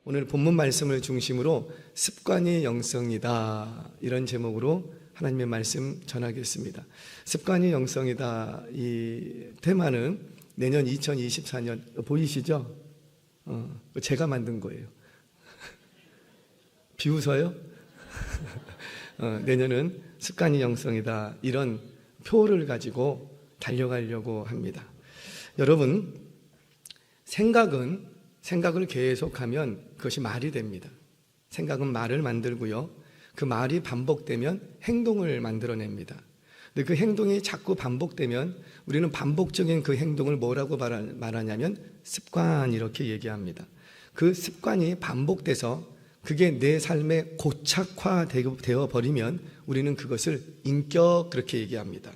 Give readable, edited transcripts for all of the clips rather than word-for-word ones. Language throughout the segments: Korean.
오늘 본문 말씀을 중심으로 습관이 영성이다, 이런 제목으로 하나님의 말씀 전하겠습니다. 습관이 영성이다, 이 테마는 내년 2024년 보이시죠? 제가 만든 거예요. 비웃어요? 내년은 습관이 영성이다, 이런 표를 가지고 달려가려고 합니다. 여러분, 생각을 계속하면 그것이 말이 됩니다. 생각은 말을 만들고요, 그 말이 반복되면 행동을 만들어냅니다. 근데 그 행동이 자꾸 반복되면 우리는 반복적인 그 행동을 뭐라고 말하냐면 습관, 이렇게 얘기합니다. 그 습관이 반복돼서 그게 내 삶에 고착화되어 버리면 우리는 그것을 인격, 그렇게 얘기합니다.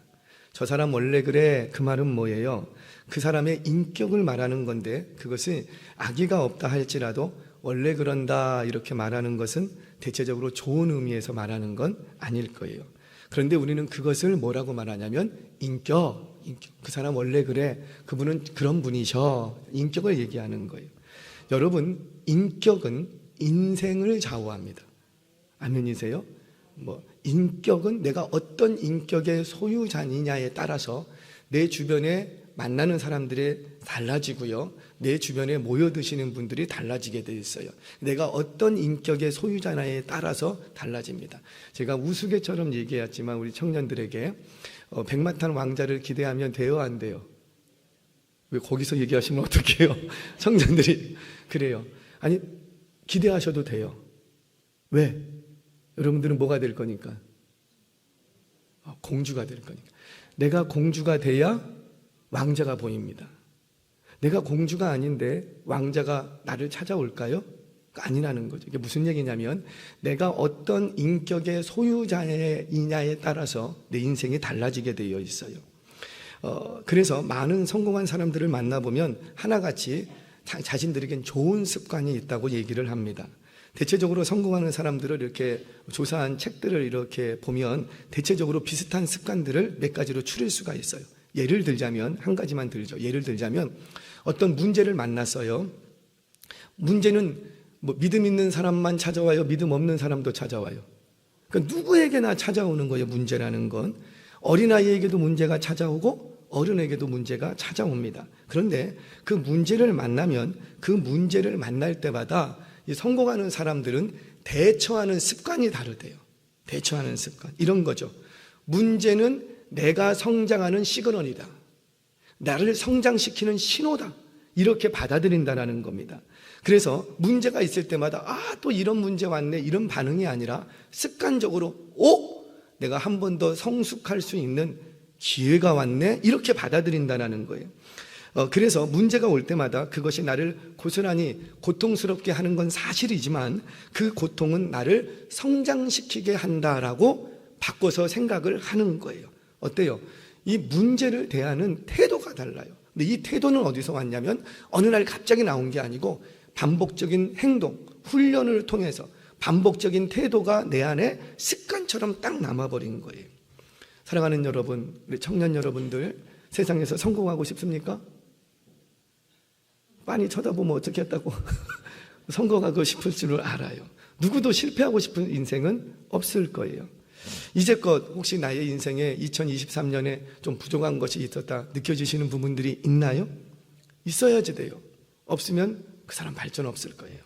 저 사람 원래 그래, 그 말은 뭐예요? 그 사람의 인격을 말하는 건데, 그것이 악의가 없다 할지라도 원래 그런다 이렇게 말하는 것은 대체적으로 좋은 의미에서 말하는 건 아닐 거예요. 그런데 우리는 그것을 뭐라고 말하냐면 인격. 그 사람 원래 그래, 그분은 그런 분이셔, 인격을 얘기하는 거예요. 여러분, 인격은 인생을 좌우합니다. 아멘이세요? 인격은 내가 어떤 인격의 소유자이냐에 따라서 내 주변에 만나는 사람들이 달라지고요, 내 주변에 모여드시는 분들이 달라지게 되어 있어요. 내가 어떤 인격의 소유자냐에 따라서 달라집니다. 제가 우스갯처럼 얘기했지만 우리 청년들에게 백마탄 왕자를 기대하면 돼요, 안 돼요? 왜 거기서 얘기하시면 어떡해요? 청년들이 그래요. 아니, 기대하셔도 돼요. 왜? 여러분들은 뭐가 될 거니까? 공주가 될 거니까. 내가 공주가 돼야 왕자가 보입니다. 내가 공주가 아닌데 왕자가 나를 찾아올까요? 아니라는 거죠. 이게 무슨 얘기냐면 내가 어떤 인격의 소유자이냐에 따라서 내 인생이 달라지게 되어 있어요. 그래서 많은 성공한 사람들을 만나보면 하나같이 자신들에겐 좋은 습관이 있다고 얘기를 합니다. 대체적으로 성공하는 사람들을 이렇게 조사한 책들을 이렇게 보면 대체적으로 비슷한 습관들을 몇 가지로 추릴 수가 있어요. 예를 들자면, 한 가지만 들죠. 예를 들자면 어떤 문제를 만났어요. 문제는 믿음 있는 사람만 찾아와요? 믿음 없는 사람도 찾아와요? 그러니까 누구에게나 찾아오는 거예요. 문제라는 건 어린아이에게도 문제가 찾아오고 어른에게도 문제가 찾아옵니다. 그런데 그 문제를 만나면 그 문제를 만날 때마다 이 성공하는 사람들은 대처하는 습관이 다르대요. 대처하는 습관, 이런 거죠. 문제는 내가 성장하는 시그널이다, 나를 성장시키는 신호다, 이렇게 받아들인다는 겁니다. 그래서 문제가 있을 때마다 또 이런 문제 왔네, 이런 반응이 아니라 습관적으로 내가 한 번 더 성숙할 수 있는 기회가 왔네, 이렇게 받아들인다는 거예요. 그래서 문제가 올 때마다 그것이 나를 고스란히 고통스럽게 하는 건 사실이지만 그 고통은 나를 성장시키게 한다라고 바꿔서 생각을 하는 거예요. 어때요? 이 문제를 대하는 태도가 달라요. 근데 이 태도는 어디서 왔냐면 어느 날 갑자기 나온 게 아니고 반복적인 행동, 훈련을 통해서 반복적인 태도가 내 안에 습관처럼 딱 남아버린 거예요. 사랑하는 여러분, 우리 청년 여러분들, 세상에서 성공하고 싶습니까? 빤히 쳐다보면 어떻게 했다고 성공하고 싶을 줄 알아요. 누구도 실패하고 싶은 인생은 없을 거예요. 이제껏 혹시 나의 인생에 2023년에 좀 부족한 것이 있었다 느껴지시는 부분들이 있나요? 있어야지 돼요. 없으면 그 사람 발전 없을 거예요.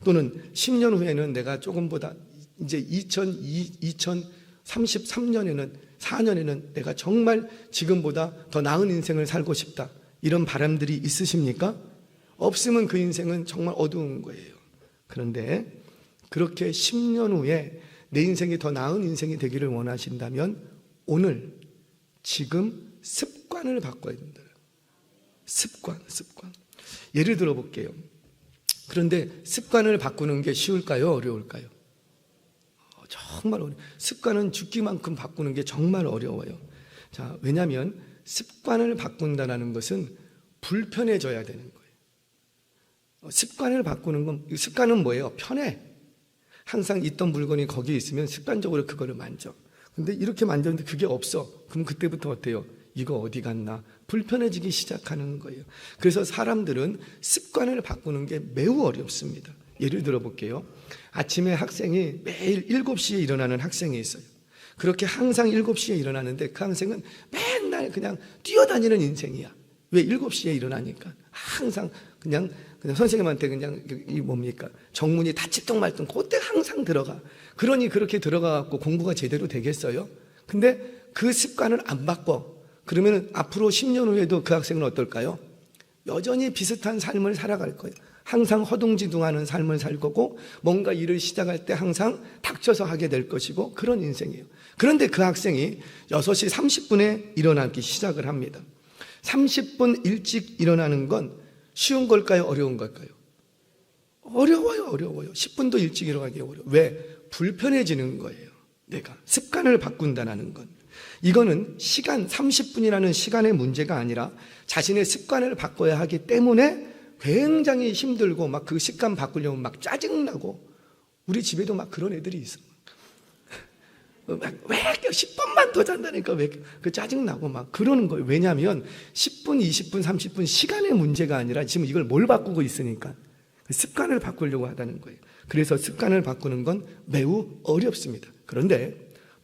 또는 10년 후에는 내가 조금보다 이제 2033년에는 4년에는 내가 정말 지금보다 더 나은 인생을 살고 싶다, 이런 바람들이 있으십니까? 없으면 그 인생은 정말 어두운 거예요. 그런데 그렇게 10년 후에 내 인생이 더 나은 인생이 되기를 원하신다면 오늘, 지금 습관을 바꿔야 된다. 습관. 예를 들어 볼게요. 그런데 습관을 바꾸는 게 쉬울까요? 어려울까요? 정말 어려워요. 습관은 죽기만큼 바꾸는 게 정말 어려워요. 자, 왜냐하면 습관을 바꾼다는 것은 불편해져야 되는 거예요. 습관을 바꾸는 건, 습관은 뭐예요? 편해. 항상 있던 물건이 거기에 있으면 습관적으로 그거를 만져. 근데 이렇게 만졌는데 그게 없어. 그럼 그때부터 어때요? 이거 어디 갔나? 불편해지기 시작하는 거예요. 그래서 사람들은 습관을 바꾸는 게 매우 어렵습니다. 예를 들어 볼게요. 아침에 학생이 매일 7시에 일어나는 학생이 있어요. 그렇게 항상 7시에 일어나는데 그 학생은 맨날 그냥 뛰어다니는 인생이야. 왜? 7시에 일어나니까. 항상 그냥 선생님한테 그냥 이 뭡니까? 정문이 닫힐 말든 그때 항상 들어가. 그러니 그렇게 들어가갖고 공부가 제대로 되겠어요? 근데 그 습관을 안 바꿔. 그러면 앞으로 10년 후에도 그 학생은 어떨까요? 여전히 비슷한 삶을 살아갈 거예요. 항상 허둥지둥하는 삶을 살 거고 뭔가 일을 시작할 때 항상 닥쳐서 하게 될 것이고 그런 인생이에요. 그런데 그 학생이 6시 30분에 일어나기 시작을 합니다. 30분 일찍 일어나는 건 쉬운 걸까요? 어려운 걸까요? 어려워요. 10분도 일찍 일어나기 어려워요. 왜? 불편해지는 거예요. 내가 습관을 바꾼다는 건. 이거는 시간 30분이라는 시간의 문제가 아니라 자신의 습관을 바꿔야 하기 때문에 굉장히 힘들고 막 그 습관 바꾸려면 막 짜증나고, 우리 집에도 막 그런 애들이 있어. 왜 10분만 더 잔다니까 왜 그 짜증나고 막 그러는 거예요. 왜냐하면 10분, 20분, 30분 시간의 문제가 아니라 지금 이걸 뭘 바꾸고 있으니까 습관을 바꾸려고 하다는 거예요. 그래서 습관을 바꾸는 건 매우 어렵습니다. 그런데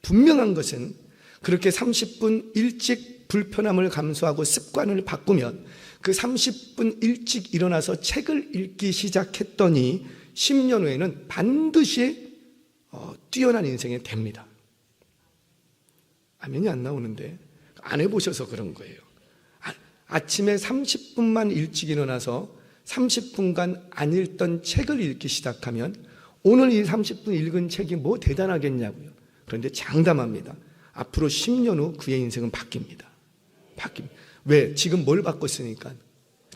분명한 것은 그렇게 30분 일찍 불편함을 감수하고 습관을 바꾸면 그 30분 일찍 일어나서 책을 읽기 시작했더니 10년 후에는 반드시 뛰어난 인생이 됩니다. 아멘이 안 나오는데 안 해보셔서 그런 거예요. 아침에 30분만 일찍 일어나서 30분간 안 읽던 책을 읽기 시작하면 오늘 이 30분 읽은 책이 뭐 대단하겠냐고요. 그런데 장담합니다. 앞으로 10년 후 그의 인생은 바뀝니다. 왜? 지금 뭘 바꿨으니까?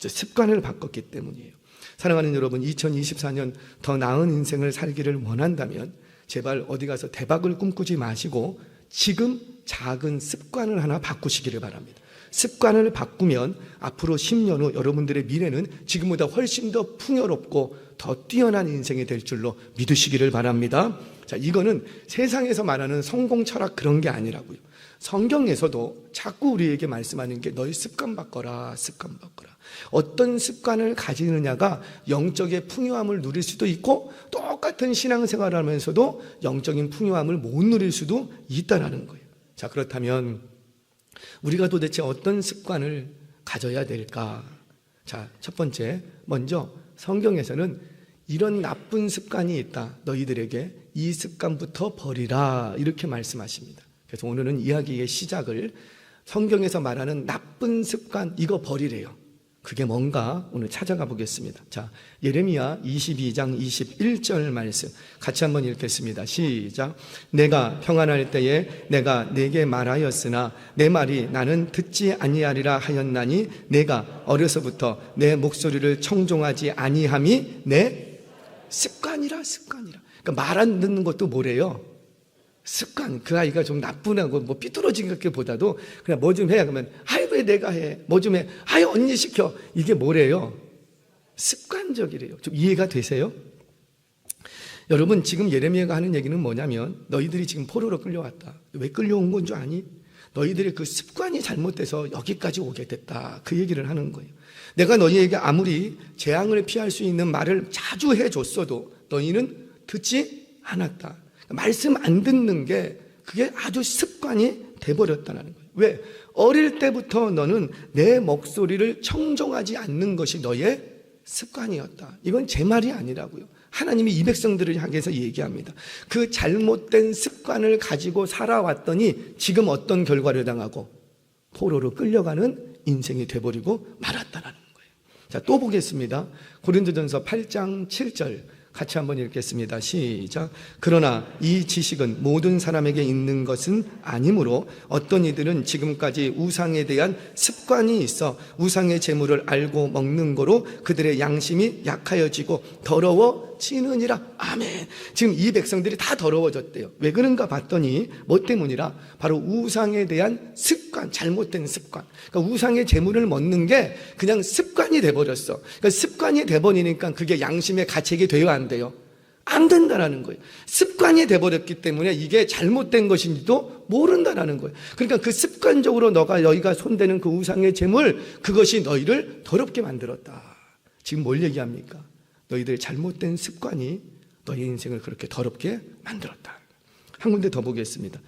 습관을 바꿨기 때문이에요. 사랑하는 여러분, 2024년 더 나은 인생을 살기를 원한다면 제발 어디 가서 대박을 꿈꾸지 마시고 지금 작은 습관을 하나 바꾸시기를 바랍니다. 습관을 바꾸면 앞으로 10년 후 여러분들의 미래는 지금보다 훨씬 더 풍요롭고 더 뛰어난 인생이 될 줄로 믿으시기를 바랍니다. 자, 이거는 세상에서 말하는 성공 철학 그런 게 아니라고요. 성경에서도 자꾸 우리에게 말씀하는 게 너희 습관 바꿔라, 습관 바꿔라. 어떤 습관을 가지느냐가 영적의 풍요함을 누릴 수도 있고 똑같은 신앙생활을 하면서도 영적인 풍요함을 못 누릴 수도 있다는 거예요. 자, 그렇다면 우리가 도대체 어떤 습관을 가져야 될까? 자, 첫 번째, 먼저 성경에서는 이런 나쁜 습관이 있다. 너희들에게 이 습관부터 버리라. 이렇게 말씀하십니다. 그래서 오늘은 이야기의 시작을 성경에서 말하는 나쁜 습관, 이거 버리래요. 그게 뭔가 오늘 찾아가 보겠습니다. 자, 예레미야 22장 21절 말씀 같이 한번 읽겠습니다. 시작. 내가 평안할 때에 내가 네게 말하였으나 내 말이 나는 듣지 아니하리라 하였나니 내가 어려서부터 내 목소리를 청종하지 아니함이 내 습관이라. 그러니까 말 안 듣는 것도 뭐래요? 습관. 그 아이가 좀 나쁘다고 뭐 삐뚤어진 것보다도 그냥 뭐 좀 해. 그러면 아이 왜 내가 해? 뭐 좀 해. 아이 언니 시켜. 이게 뭐래요? 습관적이래요. 좀 이해가 되세요? 여러분, 지금 예레미야가 하는 얘기는 뭐냐면 너희들이 지금 포로로 끌려왔다. 왜 끌려온 건 줄 아니? 너희들의 그 습관이 잘못돼서 여기까지 오게 됐다. 그 얘기를 하는 거예요. 내가 너희에게 아무리 재앙을 피할 수 있는 말을 자주 해줬어도 너희는 듣지 않았다. 말씀 안 듣는 게 그게 아주 습관이 돼버렸다는 거예요. 왜? 어릴 때부터 너는 내 목소리를 청종하지 않는 것이 너의 습관이었다. 이건 제 말이 아니라고요. 하나님이 이 백성들을 향해서 얘기합니다. 그 잘못된 습관을 가지고 살아왔더니 지금 어떤 결과를 당하고 포로로 끌려가는 인생이 돼버리고 말았다는 거예요. 자, 또 보겠습니다. 고린도전서 8장 7절 같이 한번 읽겠습니다. 시작. 그러나 이 지식은 모든 사람에게 있는 것은 아니므로 어떤 이들은 지금까지 우상에 대한 습관이 있어 우상의 재물을 알고 먹는 거로 그들의 양심이 약하여지고 더러워지느니라. 아멘. 지금 이 백성들이 다 더러워졌대요. 왜 그런가 봤더니 뭐 때문이라? 바로 우상에 대한 습관, 잘못된 습관. 그러니까 우상의 재물을 먹는 게 그냥 습관이 돼버렸어. 그러니까 습관이 돼버리니까 그게 양심의 가책이 돼요, 안 돼요? 안 된다라는 거예요. 습관이 돼버렸기 때문에 이게 잘못된 것인지도 모른다라는 거예요. 그러니까 그 습관적으로 너희가 손대는 그 우상의 재물, 그것이 너희를 더럽게 만들었다. 지금 뭘 얘기합니까? 너희들의 잘못된 습관이 너희 인생을 그렇게 더럽게 만들었다. 한 군데 더 보겠습니다.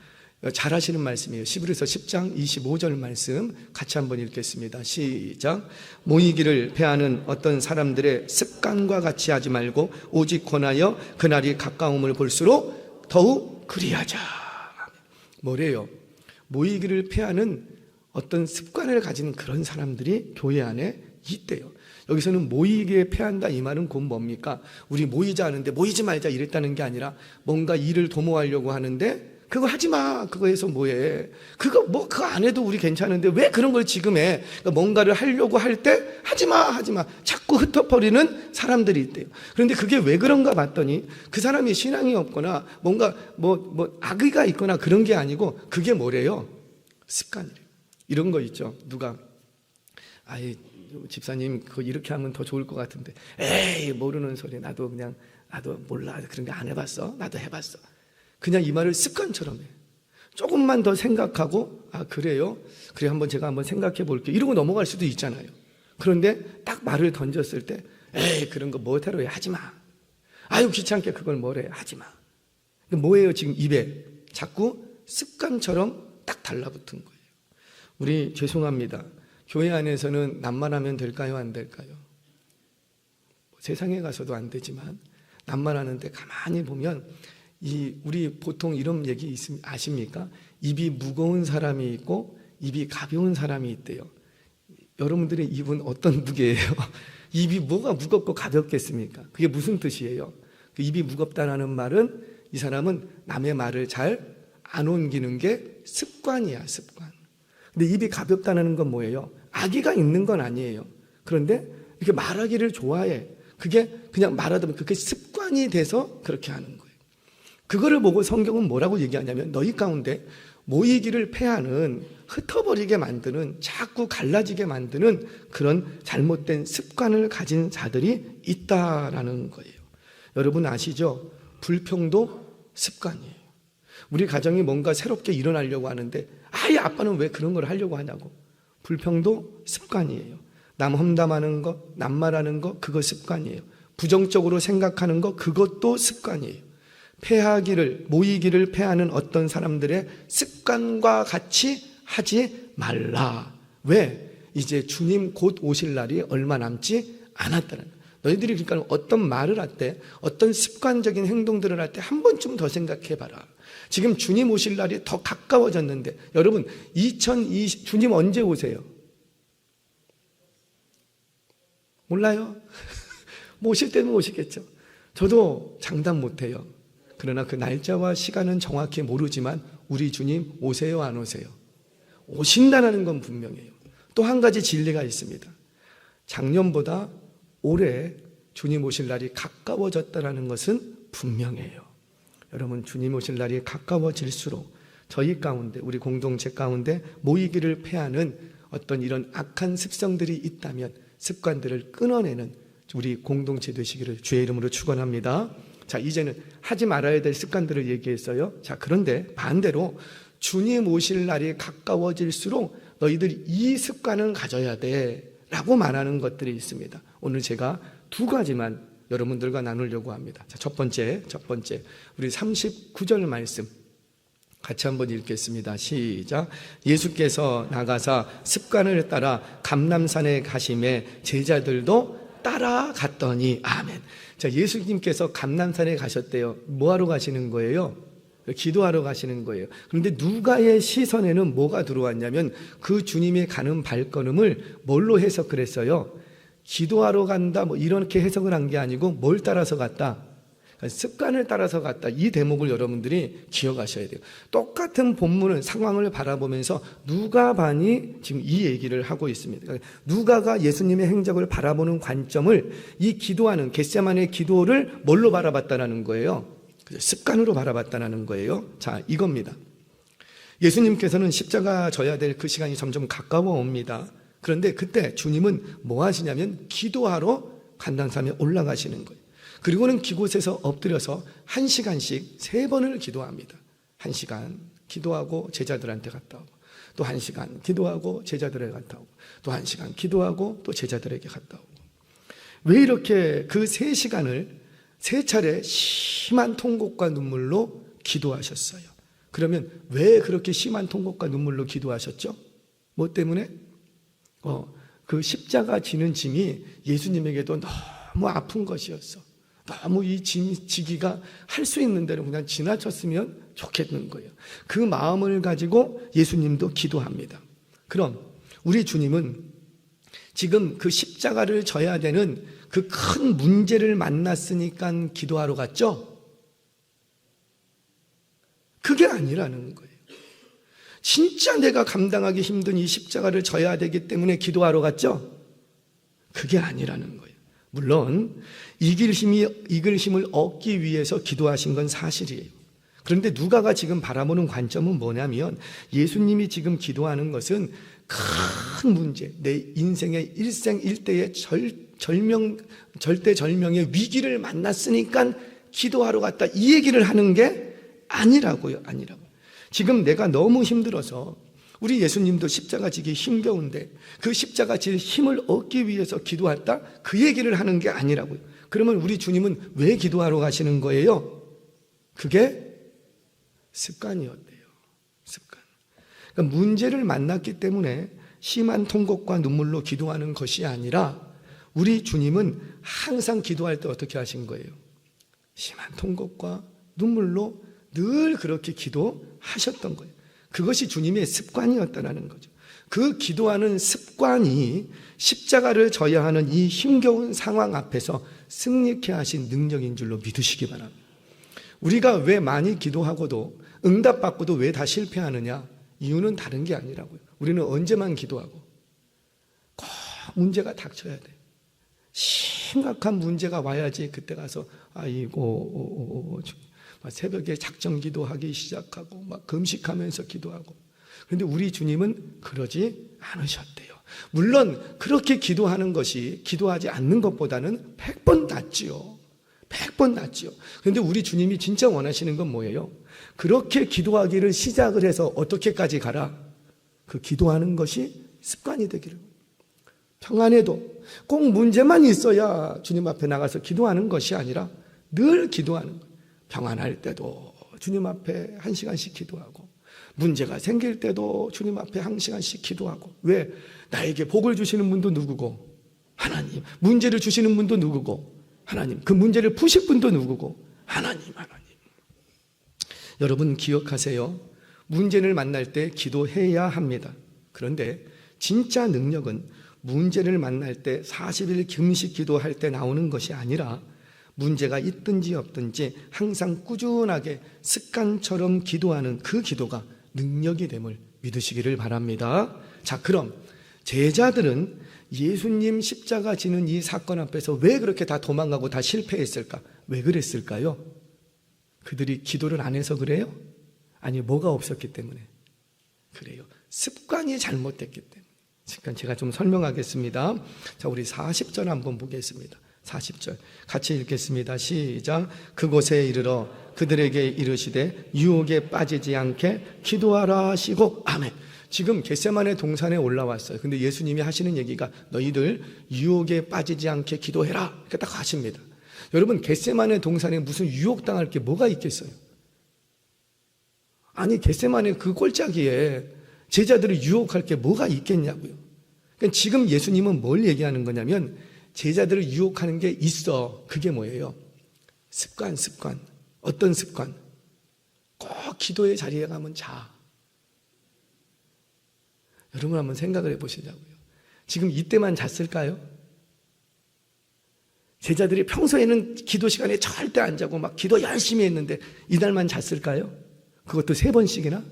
잘 하시는 말씀이에요. 히브리서 10장 25절 말씀 같이 한번 읽겠습니다. 시작. 모이기를 패하는 어떤 사람들의 습관과 같이 하지 말고 오직 권하여 그날이 가까움을 볼수록 더욱 그리하자. 뭐래요? 모이기를 패하는 어떤 습관을 가진 그런 사람들이 교회 안에 있대요. 여기서는 모이기에 패한다 이 말은 곧 뭡니까? 우리 모이자 하는데 모이지 말자 이랬다는 게 아니라 뭔가 일을 도모하려고 하는데 그거 하지 마. 그거 해서 뭐해? 그거 안 해도 우리 괜찮은데 왜 그런 걸 지금 해? 그러니까 뭔가를 하려고 할 때 하지 마. 자꾸 흩어버리는 사람들이 있대요. 그런데 그게 왜 그런가 봤더니 그 사람이 신앙이 없거나 뭔가 악의가 있거나 그런 게 아니고 그게 뭐래요? 습관이래요. 이런 거 있죠. 누가 집사님 그거 이렇게 하면 더 좋을 것 같은데 에이 모르는 소리. 나도 몰라. 그런 게 안 해봤어. 나도 해봤어. 그냥 이 말을 습관처럼 해. 조금만 더 생각하고 그래요? 그래 제가 한번 생각해 볼게요. 이러고 넘어갈 수도 있잖아요. 그런데 딱 말을 던졌을 때 에이 그런 거 뭐하러 해? 하지 마. 아유 귀찮게 그걸 뭐래? 하지 마. 뭐예요? 지금 입에 자꾸 습관처럼 딱 달라붙은 거예요. 우리 죄송합니다. 교회 안에서는 남만하면 될까요? 안 될까요? 세상에 가서도 안 되지만 남만하는데 가만히 보면 우리 보통 이런 얘기 아십니까? 입이 무거운 사람이 있고 입이 가벼운 사람이 있대요. 여러분들의 입은 어떤 무게예요? 입이 뭐가 무겁고 가볍겠습니까? 그게 무슨 뜻이에요? 그 입이 무겁다는 말은 이 사람은 남의 말을 잘 안 옮기는 게 습관이야, 습관. 근데 입이 가볍다는 건 뭐예요? 악의가 있는 건 아니에요. 그런데 이렇게 말하기를 좋아해. 그게 그냥 말하다 보면 그게 습관이 돼서 그렇게 하는 거예요. 그거를 보고 성경은 뭐라고 얘기하냐면 너희 가운데 모이기를 패하는 흩어버리게 만드는 자꾸 갈라지게 만드는 그런 잘못된 습관을 가진 자들이 있다라는 거예요. 여러분 아시죠? 불평도 습관이에요. 우리 가정이 뭔가 새롭게 일어나려고 하는데 아빠는 왜 그런 걸 하려고 하냐고. 불평도 습관이에요. 남 험담하는 거, 남말하는 거 그거 습관이에요. 부정적으로 생각하는 거 그것도 습관이에요. 모이기를 패하는 어떤 사람들의 습관과 같이 하지 말라. 왜? 이제 주님 곧 오실 날이 얼마 남지 않았다는 거예요. 너희들이 그러니까 어떤 말을 할 때, 어떤 습관적인 행동들을 할 때 한 번쯤 더 생각해 봐라. 지금 주님 오실 날이 더 가까워졌는데 여러분 2020 주님 언제 오세요? 몰라요? 오실 때는 오시겠죠. 저도 장담 못해요. 그러나 그 날짜와 시간은 정확히 모르지만 우리 주님 오세요 안 오세요? 오신다는 건 분명해요. 또 한 가지 진리가 있습니다. 작년보다 올해 주님 오실 날이 가까워졌다는 것은 분명해요. 여러분 주님 오실 날이 가까워질수록 저희 가운데 우리 공동체 가운데 모이기를 패하는 어떤 이런 악한 습성들이 있다면 습관들을 끊어내는 우리 공동체 되시기를 주의 이름으로 축원합니다. 자, 이제는 하지 말아야 될 습관들을 얘기했어요. 자, 그런데 반대로 주님 오실 날이 가까워질수록 너희들이 이 습관을 가져야 돼 라고 말하는 것들이 있습니다. 오늘 제가 두 가지만 여러분들과 나누려고 합니다. 자, 첫 번째 우리 39절 말씀 같이 한번 읽겠습니다. 시작. 예수께서 나가사 습관을 따라 감람산에 가심에 제자들도 따라갔더니 아멘. 자, 예수님께서 감람산에 가셨대요. 뭐하러 가시는 거예요? 기도하러 가시는 거예요. 그런데 누가의 시선에는 뭐가 들어왔냐면 그 주님이 가는 발걸음을 뭘로 해석을 했어요? 기도하러 간다 이렇게 해석을 한 게 아니고 뭘 따라서 갔다? 습관을 따라서 갔다. 이 대목을 여러분들이 기억하셔야 돼요. 똑같은 본문은 상황을 바라보면서 누가반이 지금 이 얘기를 하고 있습니다. 누가가 예수님의 행적을 바라보는 관점을 이 기도하는 겟세마네 기도를 뭘로 바라봤다는 거예요? 습관으로 바라봤다는 거예요. 자, 이겁니다. 예수님께서는 십자가 져야 될 그 시간이 점점 가까워 옵니다. 그런데 그때 주님은 뭐 하시냐면 기도하러 감람산에 올라가시는 거예요. 그리고는 그곳에서 엎드려서 1시간씩 3번을 기도합니다. 1시간 기도하고 제자들한테 갔다 오고 또 1시간 기도하고 제자들에게 갔다 오고 또 1시간 기도하고 또 제자들에게 갔다 오고 왜 이렇게 그 3시간을 3차례 심한 통곡과 눈물로 기도하셨어요? 그러면 왜 그렇게 심한 통곡과 눈물로 기도하셨죠? 뭐 때문에? 그 십자가 지는 짐이 예수님에게도 너무 아픈 것이었어. 너무 이 짐 지기가 할 수 있는 대로 그냥 지나쳤으면 좋겠는 거예요. 그 마음을 가지고 예수님도 기도합니다. 그럼 우리 주님은 지금 그 십자가를 져야 되는 그 큰 문제를 만났으니까 기도하러 갔죠? 그게 아니라는 거예요. 진짜 내가 감당하기 힘든 이 십자가를 져야 되기 때문에 기도하러 갔죠? 그게 아니라는 거예요. 물론 이길 힘을 얻기 위해서 기도하신 건 사실이에요. 그런데 누가가 지금 바라보는 관점은 뭐냐면 예수님이 지금 기도하는 것은 큰 문제, 내 인생의 일생일대의 절대절명의 위기를 만났으니까 기도하러 갔다, 이 얘기를 하는 게 아니라고요. 지금 내가 너무 힘들어서, 우리 예수님도 십자가 지기 힘겨운데 그 십자가 질 힘을 얻기 위해서 기도했다, 그 얘기를 하는 게 아니라고요. 그러면 우리 주님은 왜 기도하러 가시는 거예요? 그게 습관이었대요. 습관. 그러니까 문제를 만났기 때문에 심한 통곡과 눈물로 기도하는 것이 아니라 우리 주님은 항상 기도할 때 어떻게 하신 거예요? 심한 통곡과 눈물로 늘 그렇게 기도하셨던 거예요. 그것이 주님의 습관이었다는 거죠. 그 기도하는 습관이 십자가를 져야 하는 이 힘겨운 상황 앞에서 승리케 하신 능력인 줄로 믿으시기 바랍니다. 우리가 왜 많이 기도하고도 응답받고도 왜 다 실패하느냐? 이유는 다른 게 아니라고요. 우리는 언제만 기도하고 꼭 문제가 닥쳐야 돼. 심각한 문제가 와야지 그때 가서 아이고 새벽에 작정 기도하기 시작하고 막 금식하면서 기도하고. 그런데 우리 주님은 그러지 않으셨대요. 물론 그렇게 기도하는 것이 기도하지 않는 것보다는 100번 낫지요. 100번 낫지요. 그런데 우리 주님이 진짜 원하시는 건 뭐예요? 그렇게 기도하기를 시작을 해서 어떻게까지 가라? 그 기도하는 것이 습관이 되기를. 평안해도 꼭 문제만 있어야 주님 앞에 나가서 기도하는 것이 아니라 늘 기도하는 거예요. 평안할 때도 주님 앞에 1시간씩 기도하고, 문제가 생길 때도 주님 앞에 1시간씩 기도하고. 왜? 나에게 복을 주시는 분도 누구고? 하나님. 문제를 주시는 분도 누구고? 하나님. 그 문제를 푸실 분도 누구고? 하나님. 여러분 기억하세요. 문제를 만날 때 기도해야 합니다. 그런데 진짜 능력은 문제를 만날 때 40일 금식 기도할 때 나오는 것이 아니라 문제가 있든지 없든지 항상 꾸준하게 습관처럼 기도하는 그 기도가 능력이 됨을 믿으시기를 바랍니다. 자, 그럼 제자들은 예수님 십자가 지는 이 사건 앞에서 왜 그렇게 다 도망가고 다 실패했을까? 왜 그랬을까요? 그들이 기도를 안 해서 그래요? 아니, 뭐가 없었기 때문에 그래요. 습관이 잘못됐기 때문에. 습관, 제가 좀 설명하겠습니다. 자, 우리 40절 한번 보겠습니다. 40절 같이 읽겠습니다. 시작. 그곳에 이르러 그들에게 이르시되 유혹에 빠지지 않게 기도하라 하시고. 아멘. 지금 겟세마네 동산에 올라왔어요. 근데 예수님이 하시는 얘기가 너희들 유혹에 빠지지 않게 기도해라, 이렇게 딱 하십니다. 여러분, 겟세마네 동산에 무슨 유혹당할 게 뭐가 있겠어요? 아니, 겟세마네 그 꼴짜기에 제자들을 유혹할 게 뭐가 있겠냐고요. 그러니까 지금 예수님은 뭘 얘기하는 거냐면 제자들을 유혹하는 게 있어. 그게 뭐예요? 습관. 어떤 습관? 꼭 기도의 자리에 가면 자. 여러분 한번 생각을 해보시자고요. 지금 이때만 잤을까요? 제자들이 평소에는 기도 시간에 절대 안 자고 막 기도 열심히 했는데 이날만 잤을까요? 그것도 3번씩이나?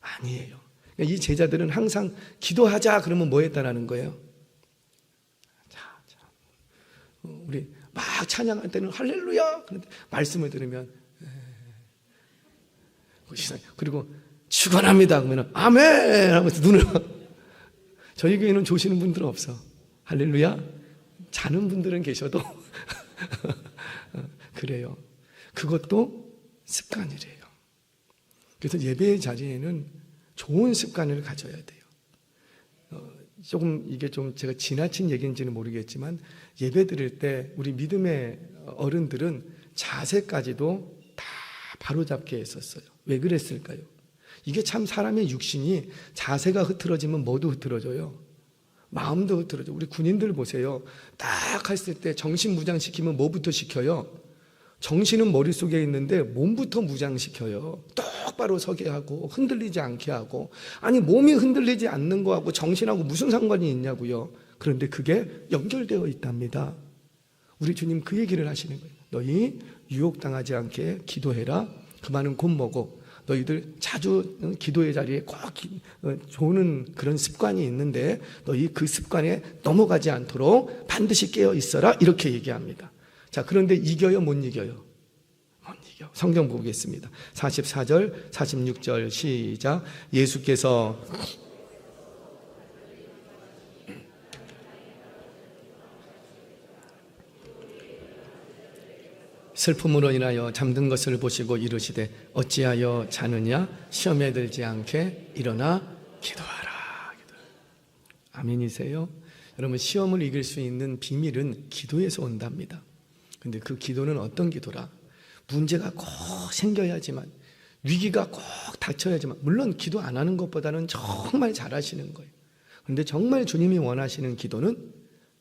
아니에요. 그러니까 이 제자들은 항상 기도하자 그러면 뭐 했다라는 거예요? 우리 막 찬양할 때는 할렐루야, 그런데 말씀을 들으면 그리고 축원합니다 그러면 아멘 하면서 눈을 저희 교회는 조시는 분들은 없어. 할렐루야. 자는 분들은 계셔도 그래요. 그것도 습관이래요. 그래서 예배의 자리에는 좋은 습관을 가져야 돼요. 조금 이게 좀 제가 지나친 얘기인지는 모르겠지만 예배 드릴 때 우리 믿음의 어른들은 자세까지도 다 바로잡게 했었어요. 왜 그랬을까요? 이게 참 사람의 육신이 자세가 흐트러지면 뭐도 흐트러져요. 마음도 흐트러져. 우리 군인들 보세요. 딱 했을 때 정신 무장시키면 뭐부터 시켜요? 정신은 머릿속에 있는데 몸부터 무장시켜요. 똑바로 서게 하고 흔들리지 않게 하고. 아니 몸이 흔들리지 않는 거하고 정신하고 무슨 상관이 있냐고요. 그런데 그게 연결되어 있답니다. 우리 주님 그 얘기를 하시는 거예요. 너희 유혹당하지 않게 기도해라. 그 말은 곧 뭐고 너희들 자주 기도의 자리에 꼭 조는 그런 습관이 있는데 너희 그 습관에 넘어가지 않도록 반드시 깨어 있어라. 이렇게 얘기합니다. 자, 그런데 이겨요? 못 이겨요? 못 이겨. 성경 보겠습니다. 44절, 46절 시작. 예수께서 슬픔으로 인하여 잠든 것을 보시고 이르시되 어찌하여 자느냐? 시험에 들지 않게 일어나 기도하라. 아멘이세요? 여러분, 시험을 이길 수 있는 비밀은 기도에서 온답니다. 근데 그 기도는 어떤 기도라? 문제가 꼭 생겨야지만, 위기가 꼭 닥쳐야지만, 물론 기도 안 하는 것보다는 정말 잘하시는 거예요. 그런데 정말 주님이 원하시는 기도는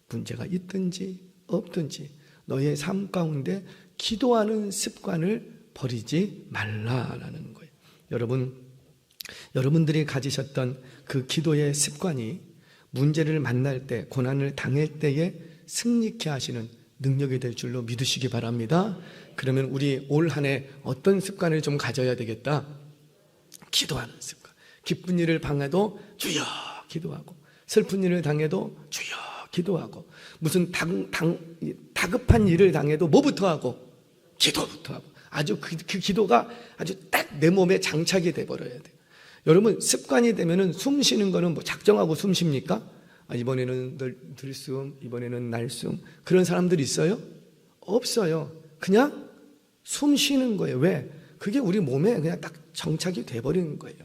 문제가 있든지 없든지 너의 삶 가운데 기도하는 습관을 버리지 말라라는 거예요. 여러분들이 가지셨던 그 기도의 습관이 문제를 만날 때, 고난을 당할 때에 승리케 하시는 능력이 될 줄로 믿으시기 바랍니다. 그러면 우리 올 한 해 어떤 습관을 좀 가져야 되겠다? 기도하는 습관. 기쁜 일을 당해도 주여 기도하고, 슬픈 일을 당해도 주여 기도하고, 무슨 다급한 일을 당해도 뭐부터 하고? 기도부터 하고. 아주 그 기도가 아주 딱 내 몸에 장착이 돼버려야 돼요. 여러분, 습관이 되면은 숨 쉬는 거는 뭐 작정하고 숨 쉽니까? 이번에는 들숨, 이번에는 날숨. 그런 사람들이 있어요? 없어요. 그냥 숨 쉬는 거예요. 왜? 그게 우리 몸에 그냥 딱 정착이 돼버리는 거예요.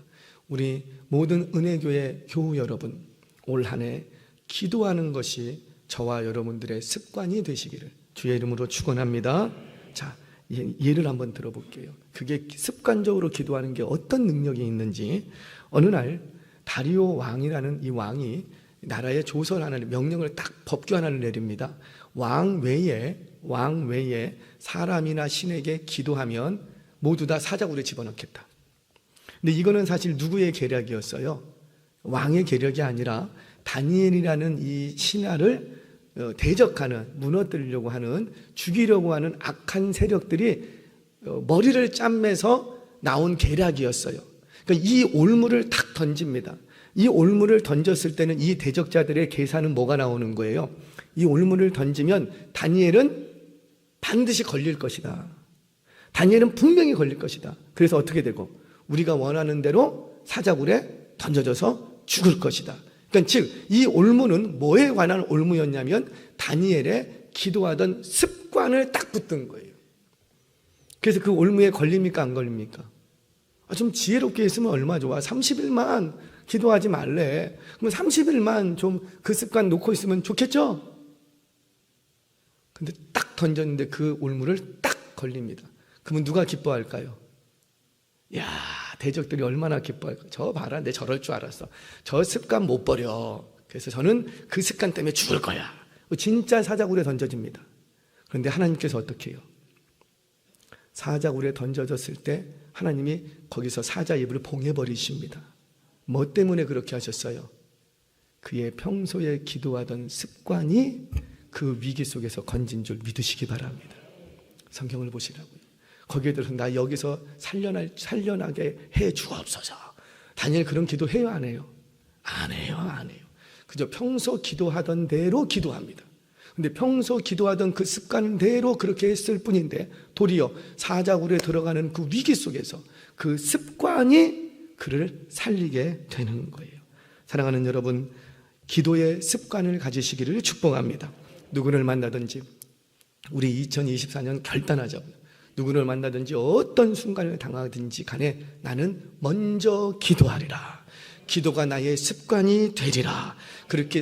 우리 모든 은혜교회 교우 여러분, 올 한 해 기도하는 것이 저와 여러분들의 습관이 되시기를 주의 이름으로 축원합니다. 자, 예를 한번 들어볼게요. 그게 습관적으로 기도하는 게 어떤 능력이 있는지. 어느 날 다리오 왕이라는 이 왕이 나라에 조선 하나를, 명령을 딱 법규 하나를 내립니다. 왕 외에 사람이나 신에게 기도하면 모두 다 사자굴에 집어넣겠다. 근데 이거는 사실 누구의 계략이었어요? 왕의 계략이 아니라 다니엘이라는 이 신하를 대적하는, 무너뜨리려고 하는, 죽이려고 하는 악한 세력들이 머리를 짬매서 나온 계략이었어요. 그러니까 이 올무를 탁 던집니다. 이 올무를 던졌을 때는 이 대적자들의 계산은 뭐가 나오는 거예요? 이 올무를 던지면 다니엘은 반드시 걸릴 것이다. 다니엘은 분명히 걸릴 것이다. 그래서 어떻게 되고? 우리가 원하는 대로 사자굴에 던져져서 죽을 것이다. 그러니까 즉, 이 올무는 뭐에 관한 올무였냐면 다니엘의 기도하던 습관을 딱 붙든 거예요. 그래서 그 올무에 걸립니까? 안 걸립니까? 좀 지혜롭게 했으면 얼마나 좋아. 30일만 기도하지 말래. 그러면 30일만 좀 그 습관 놓고 있으면 좋겠죠? 근데 딱 던졌는데 그 올무를 딱 걸립니다. 그러면 누가 기뻐할까요? 야, 대적들이 얼마나 기뻐할까. 저 봐라, 내 저럴 줄 알았어. 저 습관 못 버려. 그래서 저는 그 습관 때문에 죽을 거야. 진짜 사자굴에 던져집니다. 그런데 하나님께서 어떻게 해요? 사자굴에 던져졌을 때 하나님이 거기서 사자 입을 봉해버리십니다. 뭐 때문에 그렇게 하셨어요? 그의 평소에 기도하던 습관이 그 위기 속에서 건진 줄 믿으시기 바랍니다. 성경을 보시라고요. 거기에 들어서 나 여기서 살려나게 해 주옵소서. 다니엘 그런 기도 해요, 안 해요? 안 해요. 그저 평소 기도하던 대로 기도합니다. 근데 평소 기도하던 그 습관대로 그렇게 했을 뿐인데 도리어 사자굴에 들어가는 그 위기 속에서 그 습관이 그를 살리게 되는 거예요. 사랑하는 여러분, 기도의 습관을 가지시기를 축복합니다. 누구를 만나든지 우리 2024년 결단하자. 누구를 만나든지 어떤 순간을 당하든지 간에 나는 먼저 기도하리라. 기도가 나의 습관이 되리라. 그렇게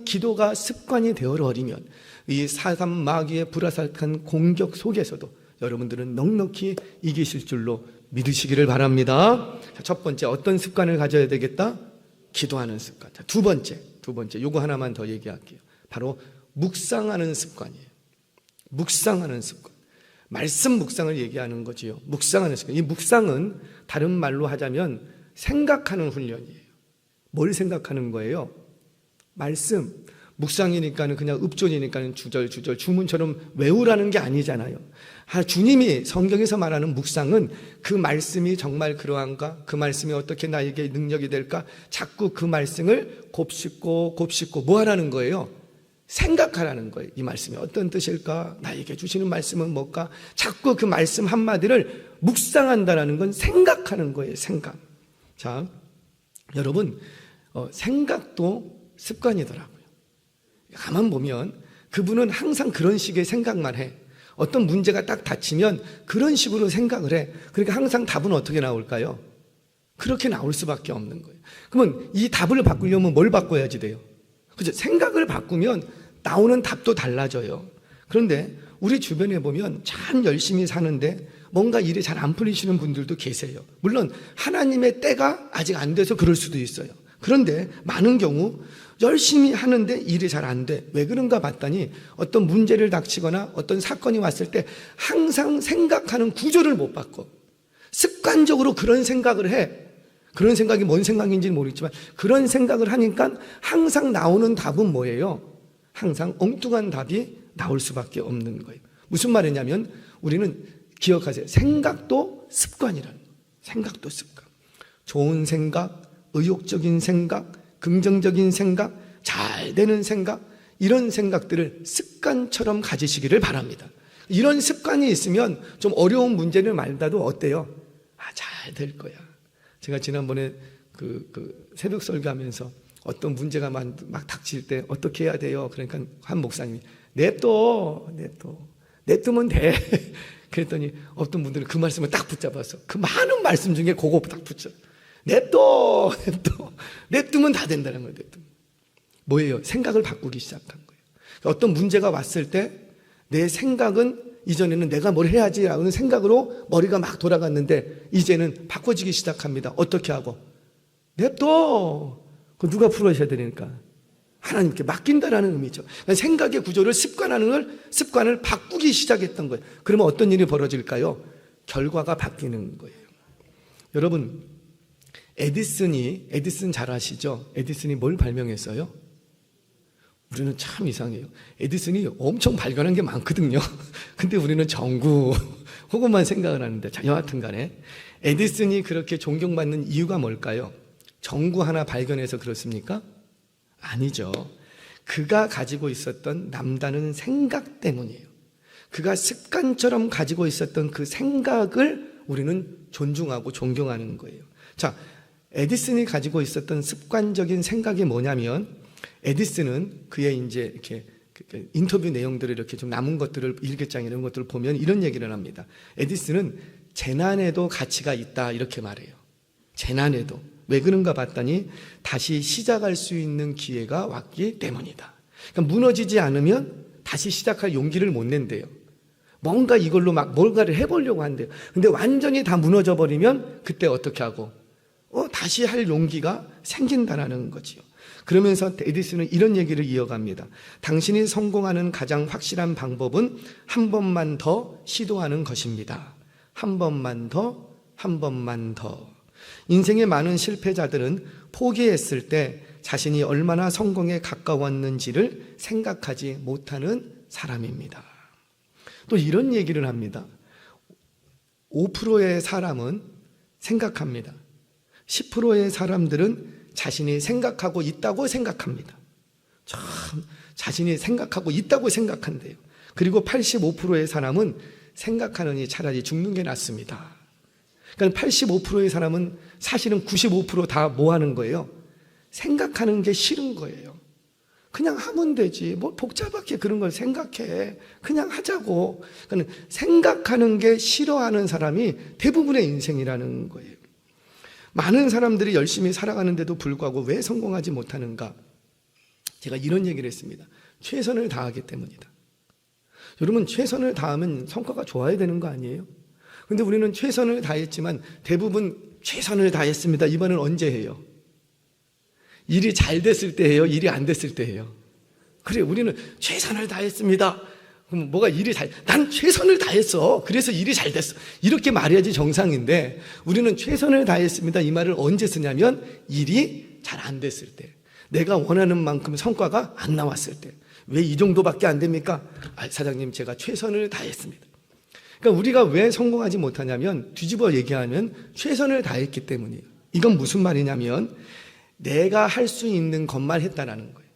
기도가 습관이 되어버리면 이 사단 마귀의 불화살한 공격 속에서도 여러분들은 넉넉히 이기실 줄로 믿으시기를 바랍니다. 자, 첫 번째, 어떤 습관을 가져야 되겠다? 기도하는 습관. 자, 두 번째, 요거 하나만 더 얘기할게요. 바로 묵상하는 습관이에요. 묵상하는 습관. 말씀 묵상을 얘기하는 거지요. 묵상하는 습관. 이 묵상은 다른 말로 하자면 생각하는 훈련이에요. 뭘 생각하는 거예요? 말씀. 묵상이니까는 그냥 읍조니까는 주절주절 주문처럼 외우라는 게 아니잖아요. 주님이 성경에서 말하는 묵상은 그 말씀이 정말 그러한가? 그 말씀이 어떻게 나에게 능력이 될까? 자꾸 그 말씀을 곱씹고 뭐 하라는 거예요? 생각하라는 거예요. 이 말씀이 어떤 뜻일까? 나에게 주시는 말씀은 뭘까? 자꾸 그 말씀 한마디를 묵상한다라는 건 생각하는 거예요. 생각. 자, 여러분, 생각도 습관이더라고요. 가만 보면 그분은 항상 그런 식의 생각만 해. 어떤 문제가 딱 닥치면 그런 식으로 생각을 해. 그러니까 항상 답은 어떻게 나올까요? 그렇게 나올 수밖에 없는 거예요. 그러면 이 답을 바꾸려면 뭘 바꿔야지 돼요? 그죠? 생각을 바꾸면 나오는 답도 달라져요. 그런데 우리 주변에 보면 참 열심히 사는데 뭔가 일이 잘 안 풀리시는 분들도 계세요. 물론 하나님의 때가 아직 안 돼서 그럴 수도 있어요. 그런데 많은 경우 열심히 하는데 일이 잘 안 돼. 왜 그런가 봤더니 어떤 문제를 닥치거나 어떤 사건이 왔을 때 항상 생각하는 구조를 못 바꿔. 습관적으로 그런 생각을 해. 그런 생각이 뭔 생각인지는 모르겠지만 그런 생각을 하니까 항상 나오는 답은 뭐예요? 항상 엉뚱한 답이 나올 수밖에 없는 거예요. 무슨 말이냐면 우리는 기억하세요. 생각도 습관이라는 거예요. 생각도 습관. 좋은 생각, 의욕적인 생각, 긍정적인 생각, 잘 되는 생각, 이런 생각들을 습관처럼 가지시기를 바랍니다. 이런 습관이 있으면 좀 어려운 문제를 말다도 어때요? 잘 될 거야. 제가 지난번에 새벽 설교하면서 어떤 문제가 막 닥칠 때 어떻게 해야 돼요? 그러니까 한 목사님이 냅두면 돼. 그랬더니 어떤 분들은 그 말씀을 딱 붙잡아서 그 많은 말씀 중에 그거 딱 붙잡아. 냅두면 다 된다는 거예요. 뭐예요? 생각을 바꾸기 시작한 거예요. 어떤 문제가 왔을 때 내 생각은 이전에는 내가 뭘 해야지라는 생각으로 머리가 막 돌아갔는데 이제는 바꿔지기 시작합니다. 어떻게 하고? 냅둬. 그거 누가 풀어셔야 되니까? 하나님께 맡긴다라는 의미죠. 생각의 구조를 습관을 바꾸기 시작했던 거예요. 그러면 어떤 일이 벌어질까요? 결과가 바뀌는 거예요. 여러분, 에디슨 잘 아시죠? 에디슨이 뭘 발명했어요? 우리는 참 이상해요. 에디슨이 엄청 발견한 게 많거든요. 근데 우리는 전구 그것만 생각을 하는데, 자, 여하튼 간에 에디슨이 그렇게 존경받는 이유가 뭘까요? 전구 하나 발견해서 그렇습니까? 아니죠. 그가 가지고 있었던 남다른 생각 때문이에요. 그가 습관처럼 가지고 있었던 그 생각을 우리는 존중하고 존경하는 거예요. 자, 에디슨이 가지고 있었던 습관적인 생각이 뭐냐면, 에디슨은 그의 이제 이렇게 인터뷰 내용들을 이렇게 좀 남은 것들을 일기장 이런 것들을 보면 이런 얘기를 합니다. 에디슨은 재난에도 가치가 있다 이렇게 말해요. 재난에도. 왜 그런가 봤더니 다시 시작할 수 있는 기회가 왔기 때문이다. 그러니까 무너지지 않으면 다시 시작할 용기를 못 낸대요. 뭔가 이걸로 막 뭔가를 해보려고 한대요. 근데 완전히 다 무너져 버리면 그때 어떻게 하고 다시 할 용기가 생긴다라는 거지요. 그러면서 에디슨은 이런 얘기를 이어갑니다. 당신이 성공하는 가장 확실한 방법은 한 번만 더 시도하는 것입니다. 한 번만 더. 인생의 많은 실패자들은 포기했을 때 자신이 얼마나 성공에 가까웠는지를 생각하지 못하는 사람입니다. 또 이런 얘기를 합니다. 5%의 사람은 생각합니다. 10%의 사람들은 자신이 생각하고 있다고 생각합니다. 참 자신이 생각하고 있다고 생각한대요. 그리고 85%의 사람은 생각하느니 차라리 죽는 게 낫습니다. 그러니까 85%의 사람은 사실은 95% 다 뭐 하는 거예요? 생각하는 게 싫은 거예요. 그냥 하면 되지. 뭐 복잡하게 그런 걸 생각해. 그냥 하자고. 그러니까 생각하는 게 싫어하는 사람이 대부분의 인생이라는 거예요. 많은 사람들이 열심히 살아가는데도 불구하고 왜 성공하지 못하는가? 제가 이런 얘기를 했습니다. 최선을 다하기 때문이다. 여러분, 최선을 다하면 성과가 좋아야 되는 거 아니에요? 근데 우리는 최선을 다했지만 대부분 최선을 다했습니다. 이 말은 언제 해요? 일이 잘 됐을 때 해요? 일이 안 됐을 때 해요? 그래, 우리는 최선을 다했습니다. 그럼 뭐가 난 최선을 다했어. 그래서 일이 잘 됐어. 이렇게 말해야지 정상인데, 우리는 최선을 다했습니다. 이 말을 언제 쓰냐면 일이 잘 안 됐을 때, 내가 원하는 만큼 성과가 안 나왔을 때. 왜 이 정도밖에 안 됩니까? 사장님, 제가 최선을 다했습니다. 그러니까 우리가 왜 성공하지 못하냐면, 뒤집어 얘기하면 최선을 다했기 때문이에요. 이건 무슨 말이냐면 내가 할 수 있는 것만 했다라는 거예요.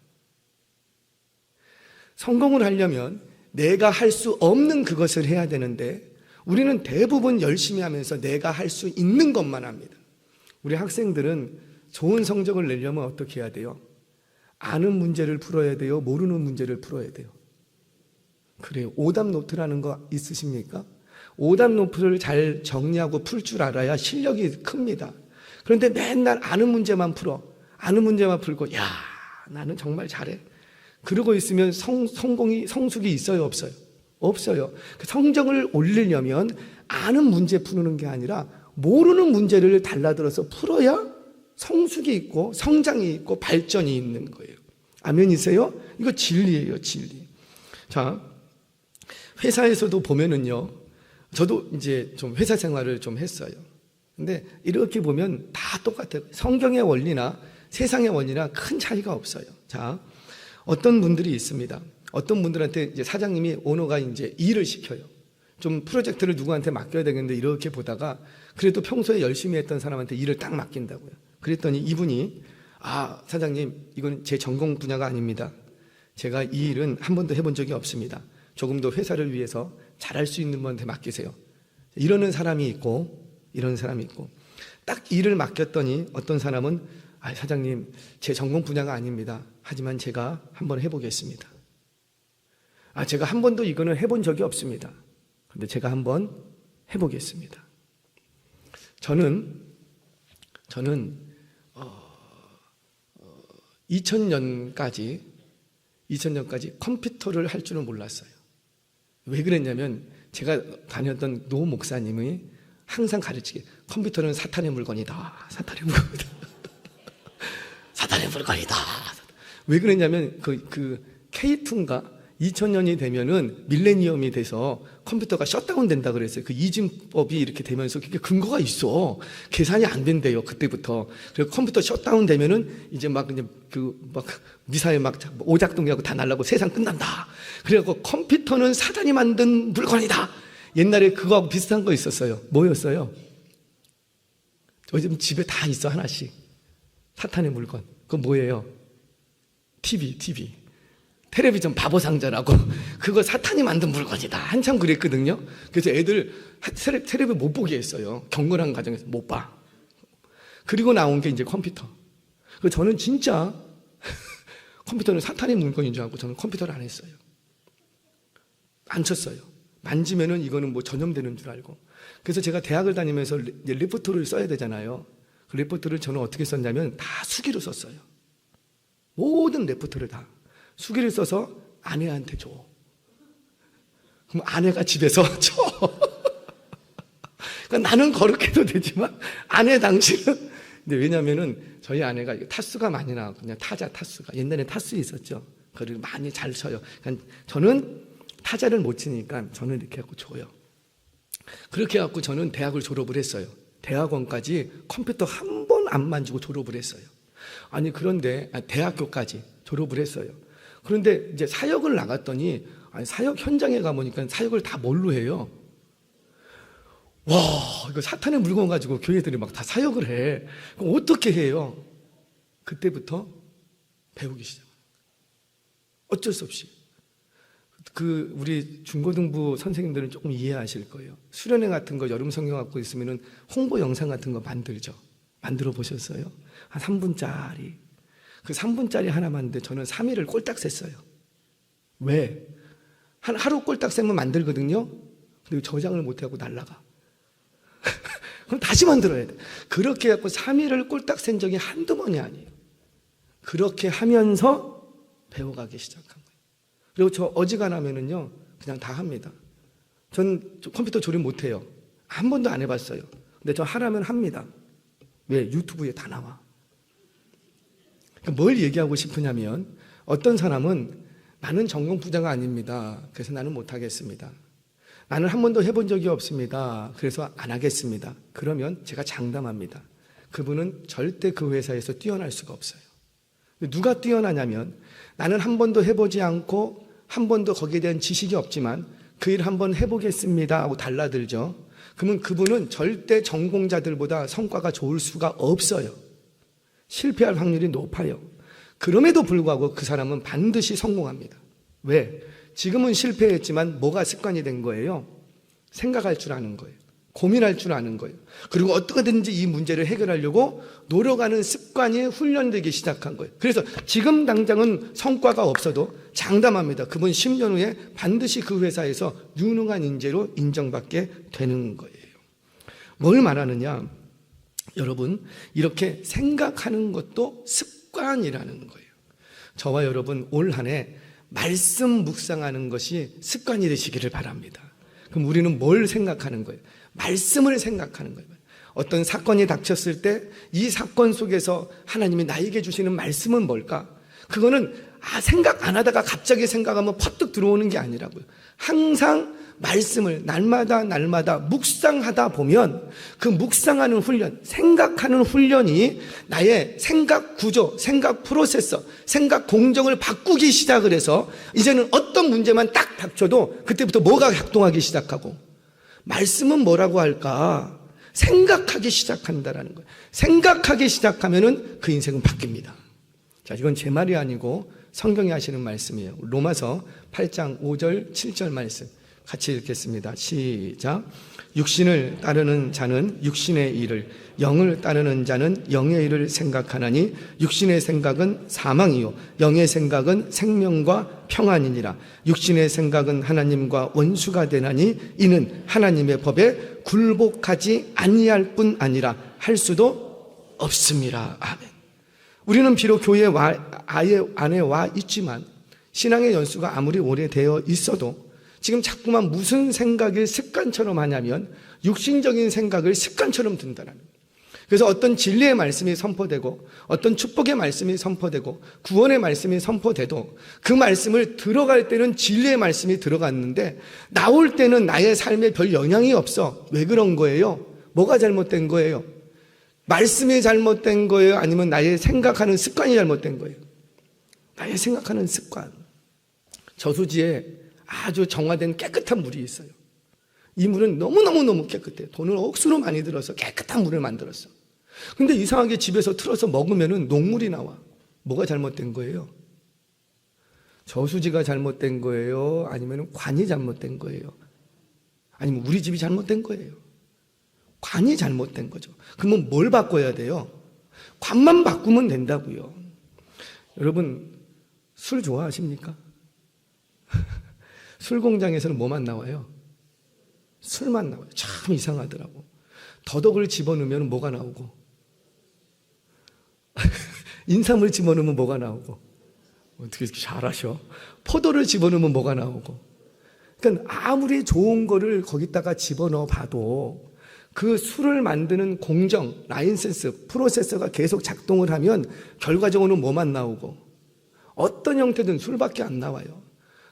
성공을 하려면 내가 할 수 없는 그것을 해야 되는데, 우리는 대부분 열심히 하면서 내가 할 수 있는 것만 합니다. 우리 학생들은 좋은 성적을 내려면 어떻게 해야 돼요? 아는 문제를 풀어야 돼요? 모르는 문제를 풀어야 돼요? 그래요. 오답 노트라는 거 있으십니까? 오답 노트를 잘 정리하고 풀 줄 알아야 실력이 큽니다. 그런데 맨날 아는 문제만 풀어. 아는 문제만 풀고, 야, 나는 정말 잘해. 그러고 있으면 성숙이 있어요, 없어요? 없어요. 그 성적을 올리려면 아는 문제 푸는 게 아니라 모르는 문제를 달라들어서 풀어야 성숙이 있고 성장이 있고 발전이 있는 거예요. 아멘이세요? 이거 진리예요, 진리. 자, 회사에서도 보면은요, 저도 이제 좀 회사 생활을 좀 했어요. 근데 이렇게 보면 다 똑같아요. 성경의 원리나 세상의 원리나 큰 차이가 없어요. 자, 어떤 분들이 있습니다. 어떤 분들한테 이제 사장님이, 오너가 이제 일을 시켜요. 좀 프로젝트를 누구한테 맡겨야 되겠는데 이렇게 보다가 그래도 평소에 열심히 했던 사람한테 일을 딱 맡긴다고요. 그랬더니 이분이, 사장님, 이건 제 전공 분야가 아닙니다. 제가 이 일은 한 번도 해본 적이 없습니다. 조금 더 회사를 위해서 잘할 수 있는 분한테 맡기세요. 이러는 사람이 있고, 이런 사람이 있고, 딱 일을 맡겼더니 어떤 사람은, 사장님, 제 전공 분야가 아닙니다. 하지만 제가 한번 해보겠습니다. 제가 한 번도 이거는 해본 적이 없습니다. 그런데 제가 한번 해보겠습니다. 저는 2000년까지 컴퓨터를 할 줄은 몰랐어요. 왜 그랬냐면 제가 다녔던 노 목사님이 항상 가르치게, 컴퓨터는 사탄의 물건이다. 사탄의 물건이다. 사탄의 물건이다. 왜 그랬냐면 그 K2인가 2000년이 되면은 밀레니엄이 돼서 컴퓨터가 셧다운 된다 그랬어요. 그 이진법이 이렇게 되면서 그게 근거가 있어. 계산이 안 된대요, 그때부터. 그래서 컴퓨터 셧다운 되면은 이제 막 미사일 막 오작동하고 다 날라고 세상 끝난다. 그래갖고 컴퓨터는 사단이 만든 물건이다. 옛날에 그거하고 비슷한 거 있었어요. 뭐였어요? 요즘 집에 다 있어, 하나씩. 사탄의 물건. 그건 뭐예요? TV. 텔레비전 바보 상자라고. 그거 사탄이 만든 물건이다. 한참 그랬거든요. 그래서 애들 텔레비전 못 보게 했어요. 경건한 가정에서 못 봐. 그리고 나온 게 이제 컴퓨터. 그래서 저는 진짜 컴퓨터는 사탄의 물건인 줄 알고 저는 컴퓨터를 안 했어요. 안 쳤어요. 만지면은 이거는 뭐 전염되는 줄 알고. 그래서 제가 대학을 다니면서 리포트를 써야 되잖아요. 그 리포트를 저는 어떻게 썼냐면 다 수기로 썼어요. 모든 리포트를 다 수기를 써서 아내한테 줘. 그럼 아내가 집에서 줘. 그러니까 나는 거룩해도 되지만 아내 당신은. 근데 왜냐면은 저희 아내가 타수가 많이 나왔거든요. 타수가. 옛날에 타수 있었죠. 그걸 많이 잘 쳐요. 그러니까 저는 타자를 못 치니까 저는 이렇게 해갖고 줘요. 그렇게 해갖고 저는 대학을 졸업을 했어요. 대학원까지 컴퓨터 한 번 안 만지고 졸업을 했어요. 그런데 대학교까지 졸업을 했어요. 그런데 이제 사역을 나갔더니 사역 현장에 가보니까 사역을 다 뭘로 해요? 와, 이거 사탄의 물건 가지고 교회들이 막 다 사역을 해. 그럼 어떻게 해요? 그때부터 배우기 시작해요. 어쩔 수 없이. 우리 중고등부 선생님들은 조금 이해하실 거예요. 수련회 같은 거 여름 성경 갖고 있으면은 홍보 영상 같은 거 만들죠. 만들어 보셨어요? 한 3분짜리. 그 3분짜리 하나 만드는데 저는 3일을 꼴딱 셌어요. 왜? 하루 꼴딱 세면 만들거든요. 근데 저장을 못하고 날라가. 그럼 다시 만들어야 돼. 그렇게 해갖고 3일을 꼴딱 센 적이 한두 번이 아니에요. 그렇게 하면서 배워가기 시작한 거예요. 그리고 저 어지간하면은요, 그냥 다 합니다. 전 컴퓨터 조립 못해요. 한 번도 안 해봤어요. 근데 저 하라면 합니다. 왜? 유튜브에 다 나와. 뭘 얘기하고 싶으냐면 어떤 사람은 나는 전공 부자가 아닙니다. 그래서 나는 못하겠습니다. 나는 한 번도 해본 적이 없습니다. 그래서 안 하겠습니다. 그러면 제가 장담합니다. 그분은 절대 그 회사에서 뛰어날 수가 없어요. 누가 뛰어나냐면 나는 한 번도 해보지 않고 한 번도 거기에 대한 지식이 없지만 그 일 한번 해보겠습니다 하고 달라들죠. 그러면 그분은 절대 전공자들보다 성과가 좋을 수가 없어요. 실패할 확률이 높아요. 그럼에도 불구하고 그 사람은 반드시 성공합니다. 왜? 지금은 실패했지만 뭐가 습관이 된 거예요? 생각할 줄 아는 거예요. 고민할 줄 아는 거예요. 그리고 어떻게든지 이 문제를 해결하려고 노력하는 습관이 훈련되기 시작한 거예요. 그래서 지금 당장은 성과가 없어도 장담합니다. 그분 10년 후에 반드시 그 회사에서 유능한 인재로 인정받게 되는 거예요. 뭘 말하느냐? 여러분, 이렇게 생각하는 것도 습관이라는 거예요. 저와 여러분 올 한 해 말씀 묵상하는 것이 습관이 되시기를 바랍니다. 그럼 우리는 뭘 생각하는 거예요? 말씀을 생각하는 거예요. 어떤 사건이 닥쳤을 때 이 사건 속에서 하나님이 나에게 주시는 말씀은 뭘까? 그거는 생각 안 하다가 갑자기 생각하면 퍼뜩 들어오는 게 아니라고요. 항상 말씀을 날마다 묵상하다 보면 그 묵상하는 훈련, 생각하는 훈련이 나의 생각 구조, 생각 프로세서, 생각 공정을 바꾸기 시작을 해서 이제는 어떤 문제만 딱 닥쳐도 그때부터 뭐가 작동하기 시작하고, 말씀은 뭐라고 할까? 생각하기 시작한다라는 거예요. 생각하기 시작하면은 그 인생은 바뀝니다. 자, 이건 제 말이 아니고 성경이 하시는 말씀이에요. 로마서 8장 5절 7절 말씀 같이 읽겠습니다. 시작. 육신을 따르는 자는 육신의 일을, 영을 따르는 자는 영의 일을 생각하나니 육신의 생각은 사망이요 영의 생각은 생명과 평안이니라. 육신의 생각은 하나님과 원수가 되나니 이는 하나님의 법에 굴복하지 아니할 뿐 아니라 할 수도 없습니다. 아멘. 우리는 비록 교회에 안에 와 있지만 신앙의 연수가 아무리 오래되어 있어도 지금 자꾸만 무슨 생각을 습관처럼 하냐면 육신적인 생각을 습관처럼 든다는 거예요. 그래서 어떤 진리의 말씀이 선포되고 어떤 축복의 말씀이 선포되고 구원의 말씀이 선포돼도 그 말씀을 들어갈 때는 진리의 말씀이 들어갔는데 나올 때는 나의 삶에 별 영향이 없어. 왜 그런 거예요? 뭐가 잘못된 거예요? 말씀이 잘못된 거예요? 아니면 나의 생각하는 습관이 잘못된 거예요? 나의 생각하는 습관. 저수지에 아주 정화된 깨끗한 물이 있어요. 이 물은 너무너무 깨끗해요. 돈을 억수로 많이 들어서 깨끗한 물을 만들었어. 근데 이상하게 집에서 틀어서 먹으면 녹물이 나와. 뭐가 잘못된 거예요? 저수지가 잘못된 거예요? 아니면 관이 잘못된 거예요? 아니면 우리 집이 잘못된 거예요? 관이 잘못된 거죠. 그러면 뭘 바꿔야 돼요? 관만 바꾸면 된다고요. 여러분, 술 좋아하십니까? 술 공장에서는 뭐만 나와요? 술만 나와요. 참 이상하더라고. 더덕을 집어넣으면 뭐가 나오고, 인삼을 집어넣으면 뭐가 나오고, 어떻게 이렇게 잘하셔? 포도를 집어넣으면 뭐가 나오고. 그러니까 아무리 좋은 거를 거기다가 집어넣어 봐도 그 술을 만드는 공정, 라이센스, 프로세서가 계속 작동을 하면 결과적으로는 뭐만 나오고, 어떤 형태든 술밖에 안 나와요.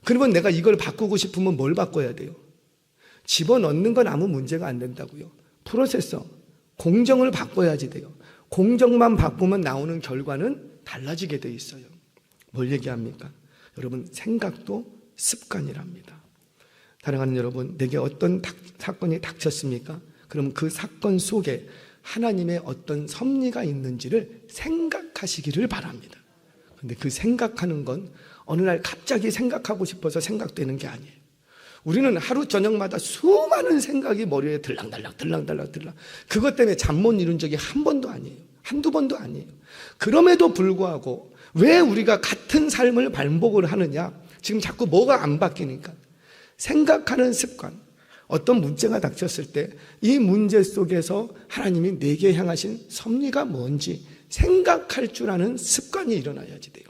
그러면 내가 이걸 바꾸고 싶으면 뭘 바꿔야 돼요? 집어넣는 건 아무 문제가 안 된다고요. 프로세서, 공정을 바꿔야지 돼요. 공정만 바꾸면 나오는 결과는 달라지게 돼 있어요. 뭘 얘기합니까? 여러분, 생각도 습관이랍니다. 사랑하는 여러분, 내게 어떤 사건이 닥쳤습니까? 그럼 그 사건 속에 하나님의 어떤 섭리가 있는지를 생각하시기를 바랍니다. 근데 그 생각하는 건 어느 날 갑자기 생각하고 싶어서 생각되는 게 아니에요. 우리는 하루 저녁마다 수많은 생각이 머리에 들랑달랑 그것 때문에 잠 못 이룬 적이 한 번도 아니에요. 한두 번도 아니에요. 그럼에도 불구하고 왜 우리가 같은 삶을 반복을 하느냐? 지금 자꾸 뭐가 안 바뀌니까. 생각하는 습관. 어떤 문제가 닥쳤을 때 이 문제 속에서 하나님이 내게 향하신 섭리가 뭔지 생각할 줄 아는 습관이 일어나야지 돼요.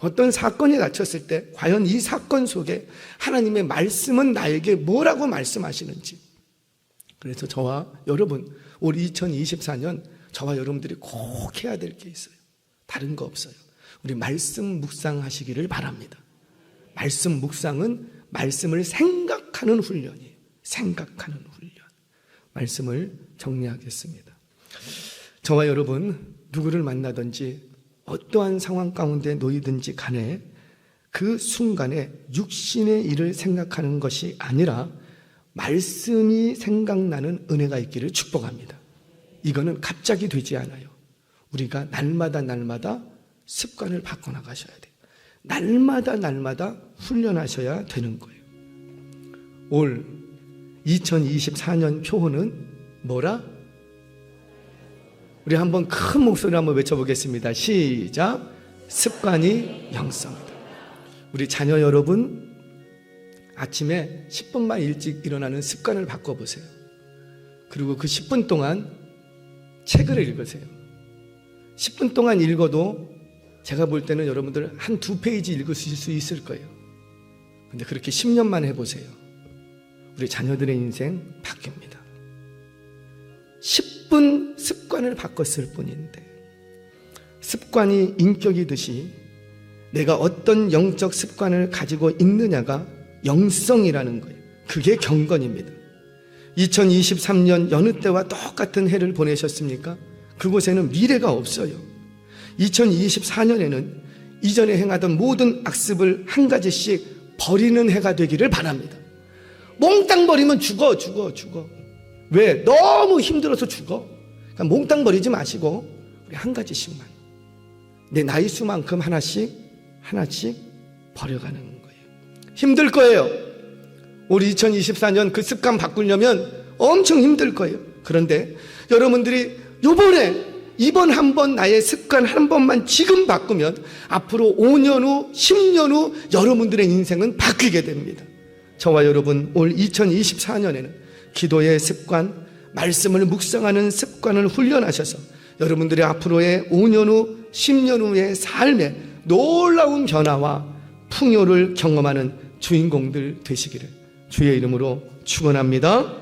어떤 사건이 닥쳤을 때 과연 이 사건 속에 하나님의 말씀은 나에게 뭐라고 말씀하시는지. 그래서 저와 여러분, 올 2024년 저와 여러분들이 꼭 해야 될 게 있어요. 다른 거 없어요. 우리 말씀 묵상하시기를 바랍니다. 말씀 묵상은 말씀을 생각하는 훈련이에요. 생각하는 훈련. 말씀을 정리하겠습니다. 저와 여러분, 누구를 만나든지 어떠한 상황 가운데 놓이든지 간에 그 순간에 육신의 일을 생각하는 것이 아니라 말씀이 생각나는 은혜가 있기를 축복합니다. 이거는 갑자기 되지 않아요. 우리가 날마다 습관을 바꿔나가셔야 돼요. 날마다 훈련하셔야 되는 거예요. 올 2024년 표어는 뭐라? 우리 한번 큰 목소리로 한번 외쳐보겠습니다. 시작. 습관이 영성이다. 우리 자녀 여러분, 아침에 10분만 일찍 일어나는 습관을 바꿔보세요. 그리고 그 10분 동안 책을 읽으세요. 10분 동안 읽어도 제가 볼 때는 여러분들 한 2페이지 읽으실 수 있을 거예요. 근데 그렇게 10년만 해보세요. 우리 자녀들의 인생 바뀝니다. 10분 습관을 바꿨을 뿐인데, 습관이 인격이듯이 내가 어떤 영적 습관을 가지고 있느냐가 영성이라는 거예요. 그게 경건입니다. 2023년 여느 때와 똑같은 해를 보내셨습니까? 그곳에는 미래가 없어요. 2024년에는 이전에 행하던 모든 악습을 한 가지씩 버리는 해가 되기를 바랍니다. 몽땅 버리면 죽어. 왜? 너무 힘들어서 죽어. 그러니까 몽땅 버리지 마시고 우리 한 가지씩만, 내 나이 수만큼 하나씩 버려가는 거예요. 힘들 거예요. 우리 2024년 그 습관 바꾸려면 엄청 힘들 거예요. 그런데 여러분들이 이번 한 번 나의 습관 한 번만 지금 바꾸면 앞으로 5년 후, 10년 후 여러분들의 인생은 바뀌게 됩니다. 저와 여러분, 올 2024년에는 기도의 습관, 말씀을 묵상하는 습관을 훈련하셔서 여러분들의 앞으로의 5년 후, 10년 후의 삶에 놀라운 변화와 풍요를 경험하는 주인공들 되시기를 주의 이름으로 축원합니다.